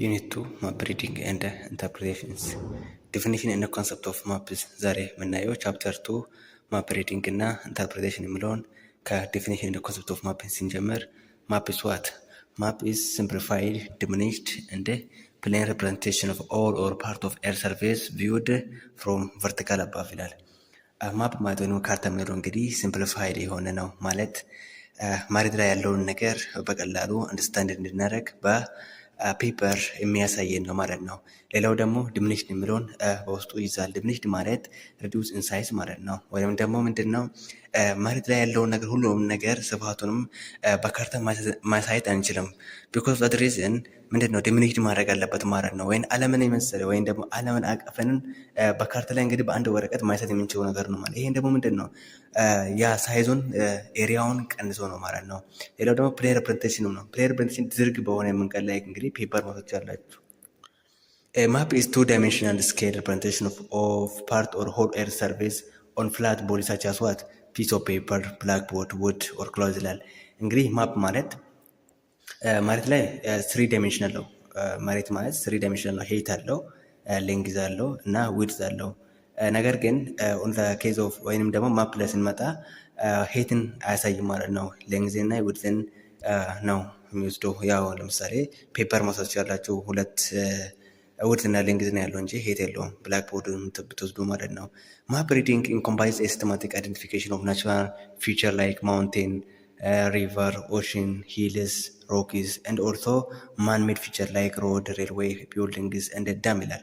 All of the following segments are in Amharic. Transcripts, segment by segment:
Unit 2 Map Reading and Interpretations Definition and Concept of Maps ዛሬ የምናየው ቻፕተር 2 ማፕ ሪዲንግ እና ኢንተርፕሬቴሽን የሚለውን ከዴፊኒሽን and concept of map ስንጀምር map is what? Map is simplified, diminished and plain representation of all or part of air surface viewed from vertical above ይላል። ማፕ ማለት ወይም ካርታ የሚለው እንግዲህ ሲምፕሊፋይድ የሆነ ነው ማለት መሬት ላይ ያለውን ነገር በቀላሉ አንደርስታንድ እንድናደርግ ፔፐር የሚያሳየን ነው ማለት ነው። ሌላው ደግሞ ዲሚኒሽድ የሚለውን በውስጡ ይዛል። ዲሚኒሽድ ማለት ሪዲዩስ ኢን ሳይዝ ማለት ነው። ወይም ደግሞ ምንድነው መሬት ላይ ያለውን ነገር ሁሉንም ነገር ስፋቱንም በካርታ ማሳየት አንችልም። ቢኮዝ ዛት ሪዝን ምንድነው ዲሚኒሽድ ማድረግ አለበት ማለት ነው። ወይም ዓለምን የመሰለ ወይም ደግሞ ዓለምን አቀፈንን በካርታ ላይ እንግዲህ በአንድ ወረቀት ማሳየት የምንችለው ነገር ነው ማለት። ይሄን ደግሞ ምንድነው ያ ሳይዙን ኤሪያውን ቀንሶ ነው ማለት ነው። ሌላው ደግሞ ፕሌን ሪፕሬዘንቴሽን ነው። ፕሌን ሪፕሬዘንቴሽን ዝርግ በሆነ መንገድ ላይ እንግዲህ ፔፐር ማውጣት ያላችሁ ማፕ is two-dimensional scale representation of part or whole air surface on flat body such as what piece of paper, blackboard, wood or cloth ይላል። እንግዲህ ማፕ ማለት መሬት ላይ 3 ዳይሜንሽናል ነው። መሬት ማለት 3 ዳይሜንሽናል ነው። ሄይት አለው፣ ሌንግዝ አለው እና ዊድዝ አለው። ነገር ግን ኦን ዘ ኬዝ ኦፍ ወይንም ደግሞ ማፕ ላይ ስንመጣ ሄይትን አያሳይም ማለት ነው። ሌንግዝን እና ዊድዝን ነው የሚወስደው። ያው ለምሳሌ ፔፐር መውሰድ ትችላላችሁ። ሁለት ዊድዝ እና ሌንግዝ ነው ያለው እንጂ ሄት የለውም። ብላክቦርድን ብትወስዱ ማለት ነው። ማፕ ሪዲንግ ኢንኮምባይዝ ሲስተማቲክ አይደንቲፊኬሽን ኦፍ ናቹራል ፊቸር ላይክ ማውንቴን፣ ሪቨር፣ ኦሽን፣ ሂልስ፣ ሮኪስ ኤንድ ኦልሶ ማን ሜድ ፊቸር ላይክ ሮድ፣ ሬልዌይ፣ ቢልዲንግስ ኤንድ ዳም ይላል።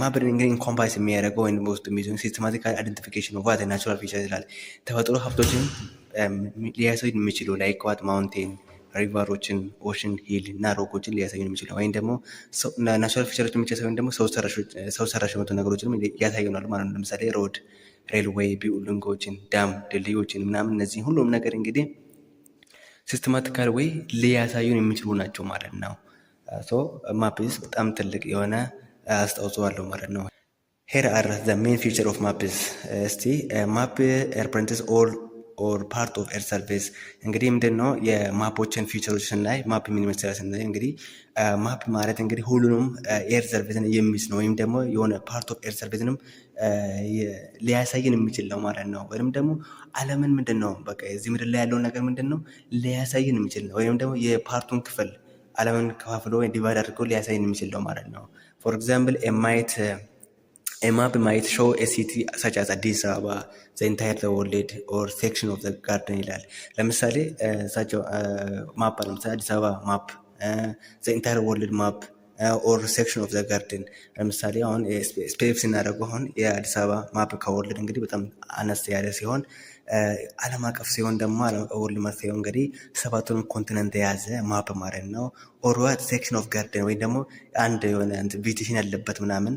ማፕ ሪዲንግ ኢንኮምባይዝ የሚያደርገው ወይም በውስጡ የሚይዘው ሲስተማቲክ አይደንቲፊኬሽን ኦፍ ዋት ናቹራል ፊቸር ይላል። ተፈጥሮ ሀብቶችን ሊያሳዩ የሚችሉ ላይክ ዋት ማውንቴን፣ ሪቨሮችን፣ ኦሽን፣ ሂል እና ሮኮችን ሊያሳዩ የሚችሉ ወይም ደግሞ ናቹራል ፊቸሮችን ብቻ ሳይሆን ደግሞ ሰው ሰራሽ የሆኑ ነገሮችንም ያሳዩናል ማለት ነው። ለምሳሌ ሮድ፣ ሬልዌይ፣ ቢልዲንጎችን፣ ዳም፣ ድልድዮችን ምናምን እነዚህ ሁሉም ነገር እንግዲህ ሲስተማቲካል ወይ ሊያሳዩን የሚችሉ ናቸው ማለት ነው። ሶ ማፕስ በጣም ትልቅ የሆነ አስተዋጽኦ አለው ማለት ነው። ሄር አር ዘ ሜን ፊቸር ኦፍ ማፕስ። እስቲ ማፕ ሪፕሬዘንትስ ኦል ኦር ፓርት ኦፍ ኤር ሰርፌስ። እንግዲህ ምንድን ነው የማፖችን ፊቸሮች ስናይ ማፕ ምን ይመስላል ስናይ እንግዲህ ማፕ ማለት እንግዲህ ሁሉንም ኤር ሰርፌስን የሚይዝ ነው ወይም ደግሞ የሆነ ፓርት ኦፍ ኤር ሰርፌስንም ሊያሳየን የሚችል ነው ማለት ነው። ወይም ደግሞ ዓለምን ምንድን ነው በቃ እዚህ ምድር ላይ ያለውን ነገር ምንድን ነው ሊያሳየን የሚችል ነው። ወይም ደግሞ የፓርቱን ክፍል ዓለምን ከፋፍሎ ወይ ዲቫይድ አድርጎ ሊያሳየን የሚችል ነው ማለት ነው። ፎር ኤግዛምፕል a map might show a city such as Addis Ababa, the entire world or section of the garden ይላል። ለምሳሌ ሳቸው ማፕ ለምሳሌ አዲስ አበባ ማፕ፣ the entire world ማፕ ኦር ሴክሽን ኦፍ ዘ ጋርደን። ለምሳሌ አሁን ስፔስ ስናደርገው አሁን የአዲስ አበባ ማፕ ከወርልድ እንግዲህ በጣም አነስ ያለ ሲሆን ዓለም አቀፍ ሲሆን ደግሞ ወርልድ ማፕ ሲሆን እንግዲህ 7ቱንም ኮንቲነንት የያዘ ማፕ ማለት ነው። ኦር ዋት ሴክሽን ኦፍ ጋርደን ወይ ደግሞ አንድ የሆነ ቬጂቴሽን ያለበት ምናምን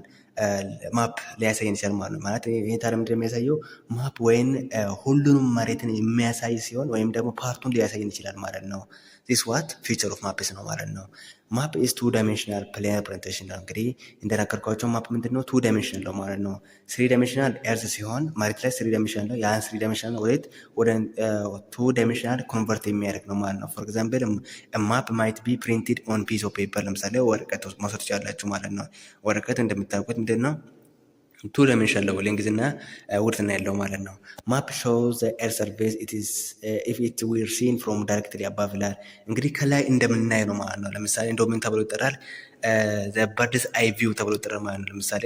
ማፕ ሊያሳየን ይችላል ማለት ነው። ማለት ይሄ ታዲያ ምንድን ነው የሚያሳየው ማፕ ወይም ሁሉንም መሬትን የሚያሳይ ሲሆን ወይም ደግሞ ፓርቱን ሊያሳየን ይችላል ማለት ነው። ዚስ ዋት ፊቸር ኦፍ ማፕስ ነው ማለት ነው። ማፕ ኢዝ ቱ ዳይሜንሽናል ፕሌን ሪፕሬዘንቴሽን ነው። እንግዲህ እንደነገርኳቸው ማፕ ምንድን ነው ቱ ዳይሜንሽናል ነው ማለት ነው። 3 ዳይሜንሽናል ኤርዝ ሲሆን መሬት ላይ 3 ዳይሜንሽናል ነው። ያን 3 ዳይሜንሽናል ወደ 2 ዳይሜንሽናል ኮንቨርት የሚያደርግ ነው ማለት ነው። ፎር ኤግዛምፕል ማፕ ማይት ቢ ፕሪንትድ ኦን ፒስ ኦፍ ፔፐር። ለምሳሌ ወረቀት መውሰድ ትችላላችሁ ማለት ነው። ወረቀት እንደምታውቁት ምንድን ነው ቱ ዳይሜንሽናል ነው፣ ሌንግዝ እና ዊድዝ ነው ያለው ማለት ነው። ማፕ ሾውስ ዘ ኤር ሰርፌስ ኢፍ ኢት ዌር ሲን ፍሮም ዳይሬክትሊ አባቭ ይላል። እንግዲህ ከላይ እንደምናየው ነው ማለት ነው። ለምሳሌ እንደው ምን ተብሎ ይጠራል? ዘ በርድስ አይ ቪው ተብሎ ይጠራል ማለት ነው። ለምሳሌ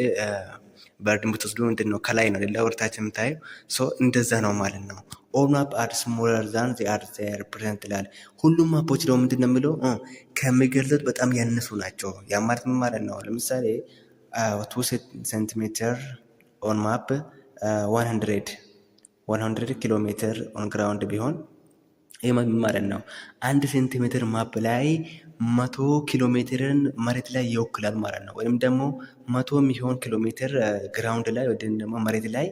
በርድን ብትወስዱ ምንድን ነው ከላይ ነው ሌላ ወርታችን የምታየው ሶ እንደዛ ነው ማለት ነው። ኦል ማፕ አር ስሞለር ዛን ዜ አር ሪፕሬዘንት ይላል። ሁሉም ማፖች ደግሞ ምንድን ነው የሚለው ከሚገልጹት በጣም ያነሱ ናቸው። ያ ማለት ምን ማለት ነው? ለምሳሌ 2 ሴንቲሜትር ኦን ማፕ 100 ኪሎ ሜትር ኦን ግራውንድ ቢሆን ይህ ማለት ነው 1 ሴንቲሜትር ማፕ ላይ 100 ኪሎ ሜትርን መሬት ላይ ይወክላል ማለት ነው። ወይም ደግሞ 100 የሚሆን ኪሎ ሜትር ግራውንድ ላይ ወይም ደግሞ መሬት ላይ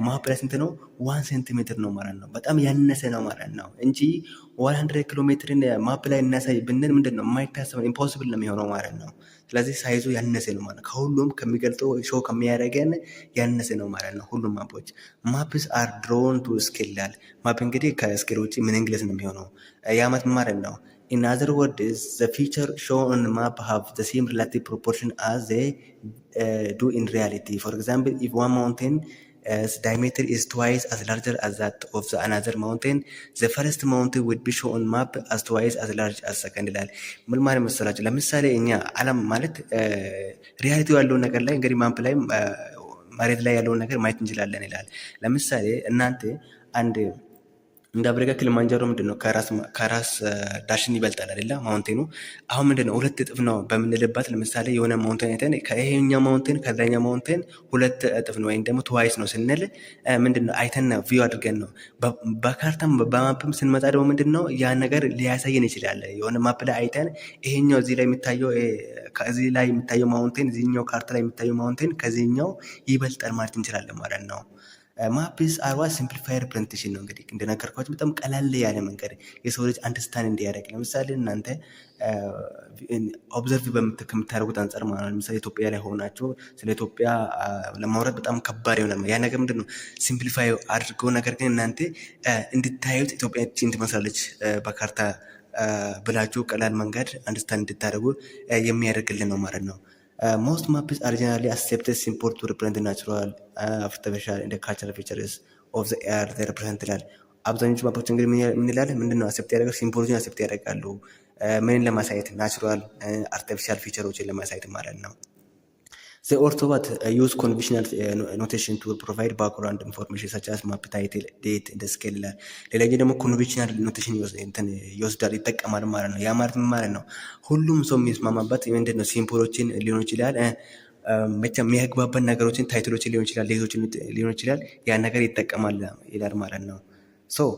ማፕ ላይ ስንት ነው? 1 ሴንቲሜትር ነው ማለት ነው። በጣም ያነሰ ነው ማለት ነው እንጂ 100 ኪሎ ሜትርን ማፕ ላይ እናሳይ ብንል ምንድን ነው የማይታሰብ ኢምፖሲብል ነው የሚሆነው ማለት ነው። ስለዚህ ሳይዙ ያነሰ ነው ማለት ከሁሉም ከሚገልጠው ሾው ከሚያደርገን ያነሰ ነው ማለት ነው። ሁሉም ማፖች ማፕስ አር ድሮን ቱ ስኬል ይላል። ማፕ እንግዲህ ከስኬል ውጭ ምን እንግሊዝ ነው የሚሆነው? የአመት ማለት ነው In other words, the feature shown on the map have the same relative proportion as they do in reality. For example, if one mountain diameter is twice as larger as that of the another mountain, the first mountain would be shown on map as twice as large as second ይላል። ምን ማለት መሰላችሁ? ለምሳሌ እኛ ዓለም ማለት ሪያሊቲ ያለውን ነገር ላይ እንግዲህ ማፕ ላይ መሬት ላይ ያለውን ነገር ማየት እንችላለን ይላል። ለምሳሌ እናንተ አንድ እንደ አፍሪካ ክሊማንጃሮ ምንድነው ከራስ ዳሽን ይበልጣል አይደለ? ማውንቴኑ አሁን ምንድነው ሁለት እጥፍ ነው በምንልበት ለምሳሌ የሆነ ማውንቴን አይተን ከይሄኛው ማውንቴን ከዛኛው ማውንቴን ሁለት እጥፍ ነው ወይም ደግሞ ትዋይስ ነው ስንል ምንድነው አይተን ነው ቪው አድርገን ነው። በካርታም በማፕም ስንመጣ ደግሞ ምንድነው ያ ነገር ሊያሳየን ይችላል። የሆነ ማፕ ላይ አይተን ይሄኛው እዚህ ላይ የሚታየው ከዚህ ላይ የሚታየው ማውንቴን እዚህኛው ካርታ ላይ የሚታየው ማውንቴን ከዚህኛው ይበልጣል ማለት እንችላለን ማለት ነው። ማፕስ አርዋ ሲምፕሊፋየር ፕሬዘንቴሽን ነው። እንግዲህ እንደነገርኳችሁ በጣም ቀላል ያለ መንገድ የሰው ልጅ አንደርስታንድ እንዲያደርግ ለምሳሌ እናንተ ኦብዘርቭ ከምታደርጉት አንጻር ማለት ነው። ለምሳሌ ኢትዮጵያ ላይ ሆናችሁ ስለ ኢትዮጵያ ለማውራት በጣም ከባድ ይሆናል። ያ ነገር ምንድን ነው ሲምፕሊፋይ አድርገው ነገር ግን እናንተ እንድታዩት ኢትዮጵያ እቺን ትመስላለች በካርታ ብላችሁ ቀላል መንገድ አንደርስታንድ እንድታደርጉ የሚያደርግልን ነው ማለት ነው። Most maps are generally accepted simple to represent the natural, artificial and the cultural features of the earth they represent ይላል። አብዛኞቹ ማፖች እንግዲህ ምን ይላል? ምንድነው አክሴፕት ያደርጋሉ? ሲምቦሎጂን አክሴፕት ያደርጋሉ። ምንን ለማሳየት? ናቹራል አርቲፊሻል ፊቸሮችን ለማሳየት ማለት ነው። They also use conventional notation to provide background information such as map title, date, and scale ይላል። ሌላኛው ደግሞ ኮንቬንሽናል ኖቴሽን ይወስዳል ይጠቀማል ማለት ነው። ያ ማለት ምን ማለት ነው? ሁሉም ሰው የሚስማማበት ምንድን ነው ሲምቦሎችን ሊሆን ይችላል የሚያግባባን ነገሮችን ታይትሎችን ሊሆን ይችላል ሌሎችን ሊሆን ይችላል ያን ነገር ይጠቀማል ይላል ማለት ነው። ሶ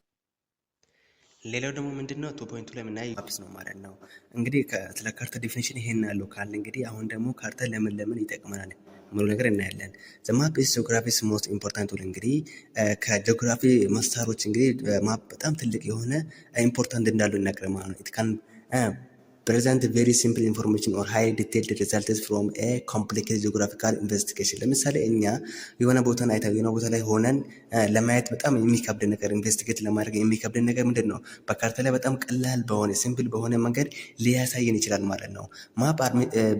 ሌላው ደግሞ ምንድነው 2.2 ላይ የምናየው ማፕስ ነው ማለት ነው። እንግዲህ ስለ ካርታ ዲፊኒሽን ይሄን ያለው ካለ እንግዲህ አሁን ደግሞ ካርታ ለምን ይጠቅመናል ሙሉ ነገር እናያለን። ዘ ማፕ ኢዝ ጂኦግራፊስ ሞስት ኢምፖርታንት ቱል። እንግዲህ ከጂኦግራፊ መሳሪያዎች እንግዲህ ማፕ በጣም ትልቅ የሆነ ኢምፖርታንት እንዳለው ይናገራል ማለት ነው። ኢት ካን present very simple information or high detailed results from a complicated geographical investigation። ለምሳሌ እኛ የሆነ ቦታን አይተን የሆነ ቦታ ላይ ሆነን ለማየት በጣም የሚከብድ ነገር ኢንቨስቲጌት ለማድረግ የሚከብድ ነገር ምንድን ነው በካርታ ላይ በጣም ቀላል በሆነ ሲምፕል በሆነ መንገድ ሊያሳየን ይችላል ማለት ነው። ማፕ are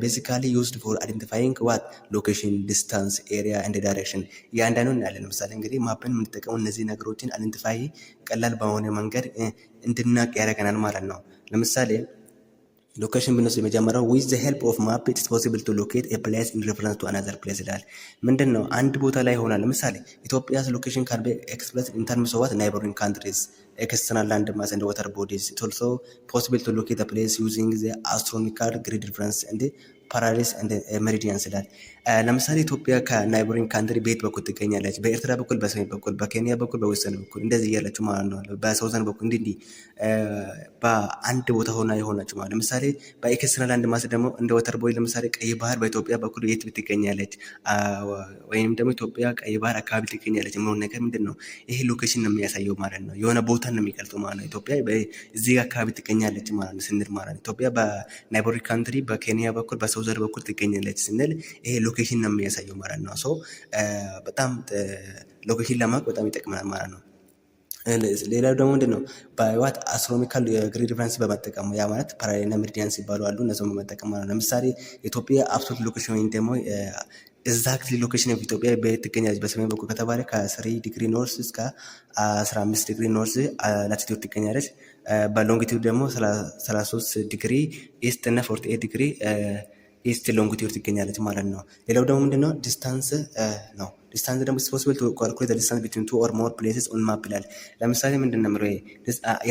basically used for identifying what location, distance, area and direction እያንዳንዱን እናያለን። ለምሳሌ እንግዲህ ማፕን የምንጠቀመው እነዚህ ነገሮችን አይደንቲፋይ ቀላል በሆነ መንገድ እንድናቅ ያደርገናል ማለት ነው። ለምሳሌ ሎኬሽን ብንወስድ የመጀመሪያው with the help of map it is possible to locate a place in reference to another place ይላል። ምንድን ነው አንድ ቦታ ላይ ሆናል። ለምሳሌ ኢትዮጵያ's location can be expressed in terms of what neighboring countries, external landmass and water bodies. It also possible to locate a place using the astronomical grid reference and ፓራሊስ እንደ ሜሪዲያንስ ይላል። ለምሳሌ ኢትዮጵያ ከናይቦሪንግ ካንትሪ በየት በኩል ትገኛለች? በኤርትራ በኩል፣ በሰሜን በኩል፣ በኬንያ በኩል፣ በዌስተርን በኩል እንደዚህ እያለችው ማለት ነው። በሳውዘርን በኩል እንዲህ በአንድ ቦታ ሆና የሆነችው ማለት ለምሳሌ በኤክስትራል ላንድ ማስ ደግሞ እንደ ወተር ቦይ ለምሳሌ ቀይ ባህር በኢትዮጵያ በኩል የት ትገኛለች ወይም ደግሞ ኢትዮጵያ ቀይ ባህር አካባቢ ትገኛለች የሚሆን ነገር ምንድን ነው ይሄ ሎኬሽን ነው የሚያሳየው ማለት ነው። የሆነ ቦታ ነው የሚገልጸው ማለት ነው። ኢትዮጵያ እዚህ አካባቢ ትገኛለች ማለት ነው ስንል ማለት ነው። ኢትዮጵያ በናይቦሪንግ ካንትሪ በኬንያ በኩል በሳውዘር በኩል ትገኛለች ስንል ይሄ ሎኬሽን ነው የሚያሳየው ማለት ነው። ሶ በጣም ሎኬሽን ለማወቅ በጣም ይጠቅመናል ማለት ነው። ሌላው ደግሞ ምንድን ነው በዋት አስትሮኖሚካል ግሪድ ሪፈረንስ በመጠቀም ያ ማለት ፓራሌል እና ሜሪዲያንስ ይባሉ አሉ እነሱን በመጠቀም ማለት ነው። ለምሳሌ ኢትዮጵያ አብሶሉት ሎኬሽን ወይም ደግሞ ኤግዛክትሊ ሎኬሽን ኦፍ ኢትዮጵያ በየት ትገኛለች በሰሜን በኩል ከተባለ ከ3 ዲግሪ ኖርዝ እስከ 15 ዲግሪ ኖርዝ ላቲቲዩድ ትገኛለች። በሎንጊቲዩድ ደግሞ 33 ዲግሪ ኢስት እና 48 ዲግሪ ኢስት ሎንጊቲዩድ ትገኛለች ማለት ነው። ሌላው ደግሞ ምንድነው ዲስታንስ ነው። ዲስታንስ ደግሞ ፖሲብል ቱ ካልኩሌት ዲስታንስ ቢትዊን ቱ ኦር ሞር ፕሌስስ ኦን ማፕ ይላል። ለምሳሌ ምንድን ነው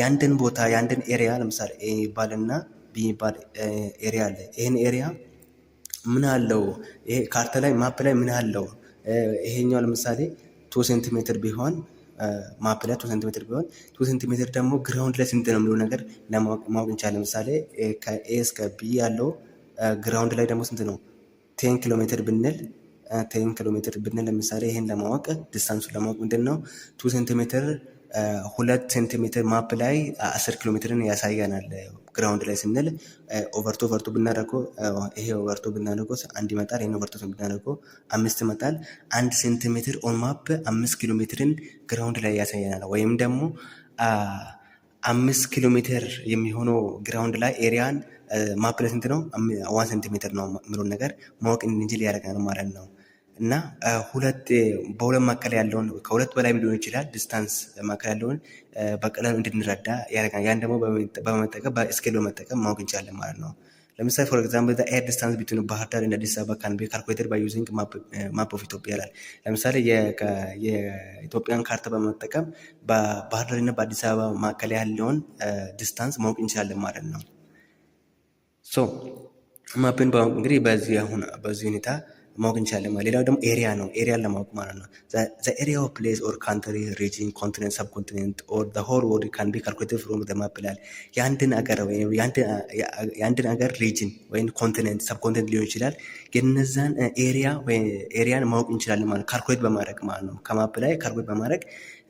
የአንድን ቦታ የአንድን ኤሪያ ለምሳሌ ኤ ይባልና ቢ ይባል ኤሪያ አለ። ይሄን ኤሪያ ምን አለው ይሄ ካርታ ላይ ማፕ ላይ ምን አለው ይሄኛው ለምሳሌ 2 ሴንቲሜትር ቢሆን ማፕ ላይ 2 ሴንቲሜትር ቢሆን 2 ሴንቲሜትር ደግሞ ግራውንድ ላይ ስንት ነው የሚለው ነገር ለማወቅ እንችላለን። ለምሳሌ ከኤ እስከ ቢ ያለው ግራውንድ ላይ ደግሞ ስንት ነው 10 ኪሎ ሜትር ብንል 10 ኪሎ ሜትር ብንል ለምሳሌ ይሄን ለማወቅ ዲስታንሱን ለማወቅ ምንድን ነው 2 ሴንቲሜትር 2 ሴንቲሜትር ማፕ ላይ 10 ኪሎ ሜትርን ያሳያናል። ግራውንድ ላይ ስንል ኦቨርቶ ብናደርገው ይሄ ኦቨርቶ ብናደርገው 1 ይመጣል። ይሄን ኦቨርቶ ብናደርገው 5 ይመጣል። 1 ሴንቲሜትር ኦን ማፕ 5 ኪሎ ሜትርን ግራውንድ ላይ ያሳየናል። ወይም ደግሞ 5 ኪሎ ሜትር የሚሆነው ግራውንድ ላይ ኤሪያን ማፕ ላይ ስንት ነው? 1 ሴንቲሜትር ነው የሚለውን ነገር ማወቅ እንድንችል ያደርገናል ማለት ነው። እና በሁለት መካከል ያለውን ከሁለት በላይ ሊሆን ይችላል ዲስታንስ መካከል ያለውን በቀላሉ እንድንረዳ ያደርገናል። ያን ደግሞ በመጠቀም በስኬል በመጠቀም ማወቅ እንችላለን ማለት ነው። ለምሳሌ ፎር ኤግዛምፕል ዘ ኤር ዲስታንስ ቢትዊን ባህር ዳር እና አዲስ አበባ ካን ቢ ካልኩሌትድ ባይ ዩዚንግ ማፕ ኦፍ ኢትዮጵያ ይላል። ለምሳሌ የኢትዮጵያን ካርታ በመጠቀም በባህር ዳር እና በአዲስ አበባ መካከል ያለውን ዲስታንስ ማወቅ እንችላለን ማለት ነው። ሶ ማፕን እንግዲህ በዚህ ሁኔታ ማወቅ እንችላለን ማለት። ሌላው ደግሞ ኤሪያ ነው። ኤሪያን ለማወቅ ማለት ነው። ዘ ኤሪያ ኦፍ ፕሌስ ኦር ካንትሪ ሪጅን ኮንቲኔንት ሰብኮንቲኔንት ኦር ዘ ሆል ወርልድ ካን ቢ ካልኩሌትድ ፍሮም ዘ ማፕ ይላል። የአንድን አገር ሪጅን ወይም ኮንቲኔንት ሰብኮንቲኔንት ሊሆን ይችላል። የነዛን ኤሪያን ማወቅ እንችላለን ማለት ካልኩሌት በማድረግ ማለት ነው። ከማፕ ላይ ካልኩሌት በማድረግ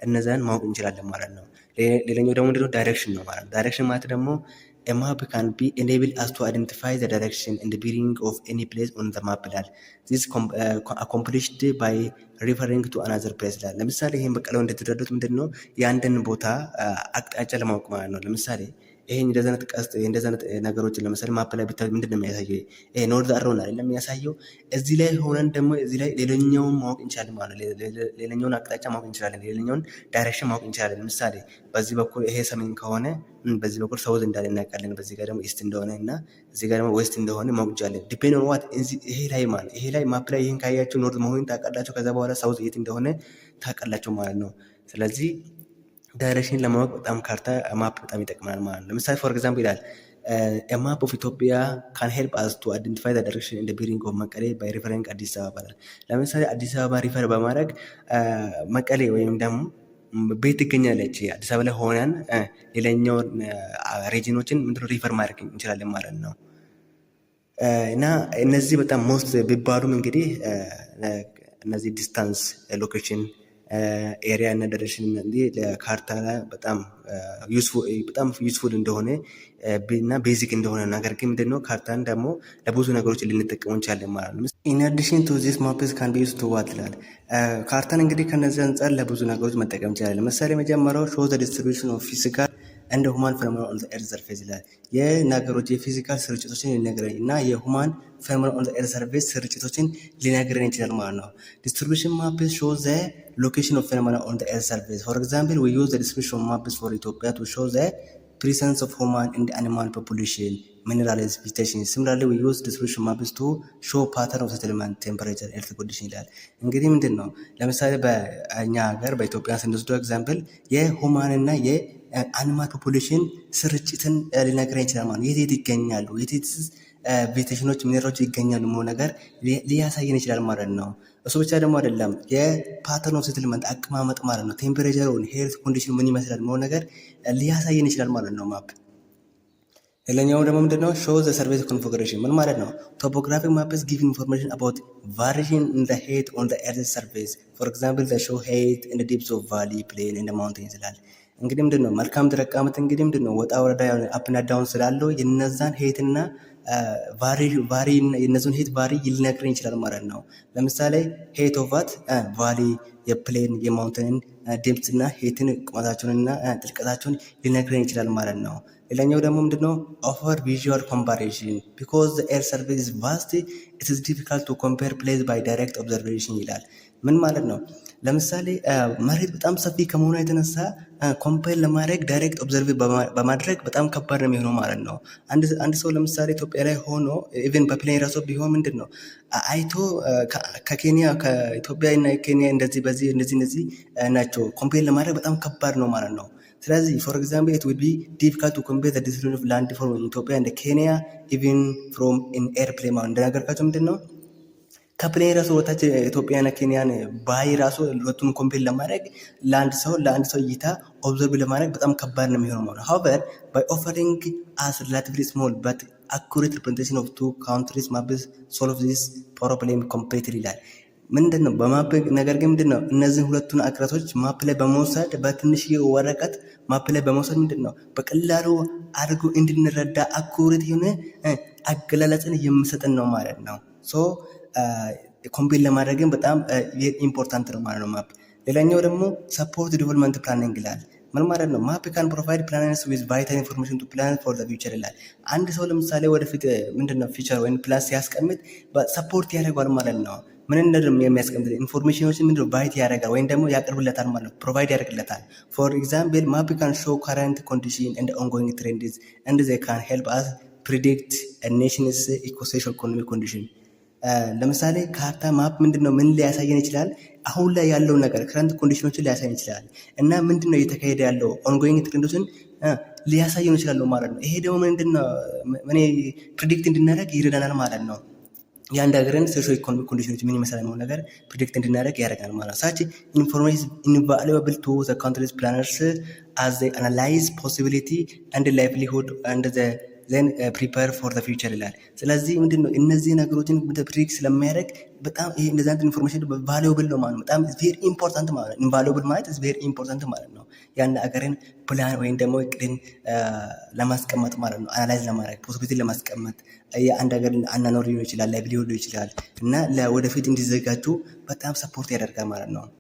እነዛን ማወቅ እንችላለን ማለት ነው። ሌላኛው ደግሞ ምንድነው? ዳይሬክሽን ነው ማለት ነው። ዳይሬክሽን ማለት ደግሞ a map can be enable us to identify the direction and the bearing of any place on the map ይላል። this accomplished by referring to another place ይላል። ለምሳሌ ይሄን በቀላሉ እንደተረዱት ምንድነው የአንድን ቦታ አቅጣጫ ለማወቅ ማለት ነው። ለምሳሌ ይሄን እንደዛ ነገሮችን ለምሳሌ ማፕ ላይ ብታይ ምንድነው የሚያሳየው? ይሄ ኖርዝ አሮን አይደለም የሚያሳየው። እዚህ ላይ ሆነን ደግሞ እዚህ ላይ ሌላኛውን ማወቅ እንችላለን ማለት ነው። ሌላኛውን አቅጣጫ ማወቅ እንችላለን። ሌላኛውን ዳይሬክሽን ማወቅ እንችላለን። ለምሳሌ በዚህ በኩል ይሄ ሰሜን ከሆነ በዚህ በኩል ሳውዝ እንዳለ እናውቃለን። በዚህ ጋር ደግሞ ኢስት እንደሆነ እና እዚህ ጋር ደግሞ ዌስት እንደሆነ ማወቅ እንችላለን። ዲፔንድ ኦን ዋት ይሄ ላይ ማፕ ላይ ይሄን ካያችሁ ኖርዝ መሆኑን ታውቃላችሁ። ከዛ በኋላ ሳውዝ የት እንደሆነ ታውቃላችሁ ማለት ነው። ስለዚህ ዳይሬክሽን ለማወቅ በጣም ማፕ በጣም ይጠቅማል ማለት ነው። ለምሳሌ ፎር ኤግዛምፕል ይላል ማፕ ኦፍ ኢትዮጵያ ካን ሄልፕ አስ ቱ አይደንቲፋይ ዘ ዳይሬክሽን ኢን ዘ ቢሪንግ ኦፍ መቀሌ ባይ ሪፈሪንግ አዲስ አበባ ይላል። ለምሳሌ አዲስ አበባ ሪፈር በማድረግ መቀሌ ወይም ደግሞ ቤት ትገኛለች አዲስ አበባ ላይ ሆነን ሌላኛው ሪጅኖችን ምንድነው ሪፈር ማድረግ እንችላለን ማለት ነው። እና እነዚህ በጣም ሞስት ቢባሉም እንግዲህ እነዚህ ዲስታንስ ሎኬሽን ኤሪያ እና ዳይሬክሽን ለካርታ ላይ በጣም ዩስፉል እንደሆነ እና ቤዚክ እንደሆነ ነገር ግን ምንድነው ካርታን ደግሞ ለብዙ ነገሮች ልንጠቀመው እንችላለን ማለት ነው። ኢን አዲሽን ቱ ዚስ ማፕስ ካን ቢ ዩዝድ ቱ ዋት ይላል። ካርታን እንግዲህ ከነዚህ አንጻር ለብዙ ነገሮች መጠቀም እንችላለን። ለምሳሌ መጀመሪያው ሾው ዘ ዲስትሪቢዩሽን ኦፍ ፊዚካል እንደ ሁማን ፌኖሜኖን ኦን ዘ ኤርዝ ሰርፌስ ይላል። የነገሮች የፊዚካል ስርጭቶችን ሊነግረን እና የሁማን ፌኖሜኖን ኦን ዘ ኤርዝ ሰርፌስ ስርጭቶችን ሊነግረን ይችላል ማለት ነው። ዲስትሪቢዩሽን ማፕስ ሾው ዘ location of phenomena on the earth surface. For example, we use the distribution maps for Ethiopia to show the presence of human and animal population, minerals, vegetation. Similarly, we use distribution maps to show pattern of settlement, temperature, earth condition ይላል። እንግዲህ ምንድን ነው ለምሳሌ በእኛ ሀገር በኢትዮጵያ ስንወስደው ኤግዛምፕል የሁማን እና የአኒማል ፖፑሌሽን ስርጭትን ሊነግረን ይችላል ማለት ነው። የት ይገኛሉ፣ የት ቬጀቴሽኖች ሚኔራሎች ይገኛሉ የሚለው ነገር ሊያሳየን ይችላል ማለት ነው። እሱ ብቻ ደግሞ አይደለም፣ የፓተርን ኦፍ ሴትልመንት አቀማመጥ ማለት ነው። ቴምፐሬቸሩን ሄልት ኮንዲሽን ምን ይመስላል የሚለው ነገር ሊያሳየን ይችላል ማለት ነው ማፕ። ሌላኛው ደግሞ ምንድነው ሾው ዘ ሰርፌስ ኮንፊግሬሽን ምን ማለት ነው? ቶፖግራፊክ ማፕስ ጊቭ ኢንፎርሜሽን አባውት ቫሪዬሽን ኢን ዘ ሄይት ኦን ዘ ኤርዝ ሰርፌስ ፎር ኤግዛምፕል ዘ ሾው ሄይት ኢን ዘ ዲፕስ ኦፍ ቫሊ ፕሌን ኢን ዘ ማውንቴንስ ይላል። እንግዲህ ምንድነው መልካም ምድር አቀማመጥ እንግዲህ ምንድነው ወጣ ወረዳ አፕ እና ዳውን ስላለው የነዛን ሄይትና ቫሪ የነዚህን ሄት ቫሪ ሊነግረን ይችላል ማለት ነው። ለምሳሌ ሄት ኦፍ ዋት ቫሊ የፕሌን የማውንቴንን ዴፕት እና ሄትን ቁመታቸውንና ጥልቀታቸውን ሊነግረን ይችላል ማለት ነው። ሌላኛው ደግሞ ምንድነው ኦፈር ቪዥዋል ኮምፓሬሽን ቢኮዝ ዘ ኤር ሰርፌስ ኢዝ ቫስት ኢት ኢዝ ዲፊካልት ቱ ኮምፔር ፕሌስ ባይ ዳይሬክት ኦብዘርቬሽን ይላል። ምን ማለት ነው? ለምሳሌ መሬት በጣም ሰፊ ከመሆኑ የተነሳ ኮምፔር ለማድረግ ዳይሬክት ኦብዘርቭ በማድረግ በጣም ከባድ ነው የሚሆነው ማለት ነው። አንድ ሰው ለምሳሌ ኢትዮጵያ ላይ ሆኖ ኢቨን በፕሌን ራሱ ቢሆን ምንድን ነው አይቶ ከኢትዮጵያ እና ኬንያ እንደዚህ በዚህ እነዚህ ናቸው ኮምፔር ለማድረግ በጣም ከባድ ነው ማለት ነው። ስለዚህ ፎር ኤግዛምፕል ኢት ዊል ቢ ዲፊካልት ቱ ኮምፔር ዘ ዲስትሪቢዩሽን ኦፍ ላንድ ፍሮም ኢትዮጵያ ኤንድ ኬንያ ኢቨን ፍሮም ኢን ኤርፕሌን ማለት እንደነገርኳቸው ምንድን ነው ከፕሌን ራሱ ወታች ኢትዮጵያና ኬንያን ባይ ራሱ ሁለቱን ኮምፔር ለማድረግ ለአንድ ሰው እይታ ኦብዘርቭ ለማድረግ በጣም ከባድ ነው የሚሆነው ማለት ነው። however by offering us relatively small but accurate representation of two countries maps solve this problem completely ይላል። ምንድነው በማፕ ነገር ግን ምንድነው እነዚህ ሁለቱን አቅራቶች ማፕ ላይ በመውሰድ በትንሽ ወረቀት ማፕ ላይ በመውሰድ ምንድነው በቀላሉ አድርጎ እንድንረዳ አኩሬት የሆነ አገላለጽን የሚሰጥን ነው ማለት ነው። ሶ ኮምፔር ለማድረግም በጣም ኢምፖርታንት ነው ማለት ነው ማፕ። ሌላኛው ደግሞ ሰፖርት ዲቨሎፕመንት ፕላኒንግ ይላል። ምን ማለት ነው? ማፕ ካን ፕሮቫይድ ፕላነርስ ዊዝ ቫይታል ኢንፎርሜሽን ቱ ፕላን ፎር ዘ ፊውቸር ይላል። አንድ ሰው ለምሳሌ ወደፊት ምንድነው ፊውቸር ወይም ፕላን ሲያስቀምጥ ሰፖርት ያደርገዋል ማለት ነው። ምን እንደም የሚያስቀምጥ ኢንፎርሜሽኖችን ምንድነው ባይት ያደርጋል ወይም ደግሞ ያቀርብለታል ማለት ነው፣ ፕሮቫይድ ያደርግለታል። ፎር ኤግዛምፕል ማፕ ካን ሾው ከረንት ኮንዲሽን ኤንድ ኦንጎይንግ ትሬንድስ ኤንድ ዘይ ካን ሄልፕ አስ ፕሪዲክት ኔሽንስ ኢኮሶሻል ኢኮኖሚክ ኮንዲሽን። ለምሳሌ ካርታ ማፕ ምንድነው ምን ሊያሳየን ይችላል? አሁን ላይ ያለው ነገር ከረንት ኮንዲሽኖችን ሊያሳየን ይችላል እና ምንድነው እየተካሄደ ያለው ኦንጎይንግ ትሬንዶችን ሊያሳየን ይችላል ማለት ነው። ይሄ ደግሞ ምንድነው ፕሪዲክት እንድናደርግ ይረዳናል ማለት ነው። የአንድ ሀገርን ሶሾ ኢኮኖሚክ ኮንዲሽኖች ምን ይመስላል ነው ነገር ፕሪዲክት እንድናደርግ ያደርጋል ማለት ነው። ሳች ኢንፎርሜሽን ኢንቫሉዌብል ቱ ዘ ካንትሪስ ፕላነርስ አዝ ዘይ አናላይዝ ፖሲቢሊቲ ኤንድ ላይቭሊሁድ ኤንድ ዘን ፕሪፐር ፎር ዘ ፊውቸር ይላል። ስለዚህ ምንድነው እነዚህ ነገሮችን ፕሪዲክት ስለሚያደርግ በጣም ይሄ እንደዚህ አይነት ኢንፎርሜሽን ቫሉዌብል ነው ማለት ነው። በጣም ቬሪ ኢምፖርታንት ማለት ነው። ኢንቫሉዌብል ማለት ቬሪ ኢምፖርታንት ማለት ነው። ያን ሀገርን ፕላን ወይም ደግሞ እቅድን ለማስቀመጥ ማለት ነው፣ አናላይዝ ለማድረግ ፖሲቢሊቲ ለማስቀመጥ የአንድ ሀገር አናኖር ሊሆን ይችላል፣ ላይቭሊሁድ ሊሆን ይችላል እና ለወደፊት እንዲዘጋጁ በጣም ሰፖርት ያደርጋል ማለት ነው።